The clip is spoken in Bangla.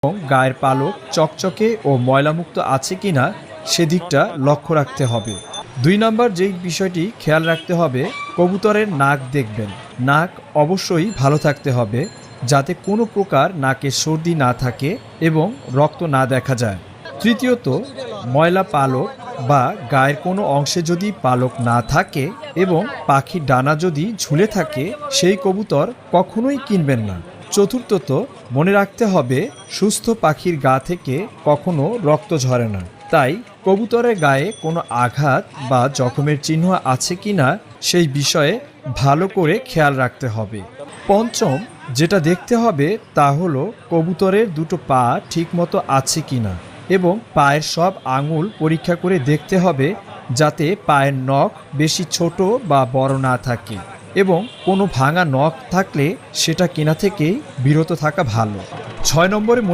এবং গায়ের পালক চকচকে ও ময়লামুক্ত আছে কিনা সেদিকটা লক্ষ্য রাখতে হবে। 2 নম্বর যেই বিষয়টি খেয়াল রাখতে হবে, কবুতরের নাক দেখবেন। নাক অবশ্যই ভালো থাকতে হবে, যাতে কোনো প্রকার নাকে সর্দি না থাকে এবং রক্ত না দেখা যায়। তৃতীয়ত, ময়লা পালক বা গায়ের কোনো অংশে যদি পালক না থাকে এবং পাখির ডানা যদি ঝুলে থাকে, সেই কবুতর কখনোই কিনবেন না। চতুর্থত, মনে রাখতে হবে সুস্থ পাখির গা থেকে কখনো রক্ত ঝরে না, তাই কবুতরের গায়ে কোনো আঘাত বা জখমের চিহ্ন আছে কিনা সেই বিষয়ে ভালো করে খেয়াল রাখতে হবে। পঞ্চম যেটা দেখতে হবে তা হলো কবুতরের দুটো পা ঠিকমতো আছে কিনা এবং পায়ের সব আঙুল পরীক্ষা করে দেখতে হবে যাতে পায়ের নখ বেশি ছোট বা বড় না থাকে এবং কোনো ভাঙা নখ থাকলে সেটা কেনা থেকেই বিরত থাকা ভালো। 6 নম্বরে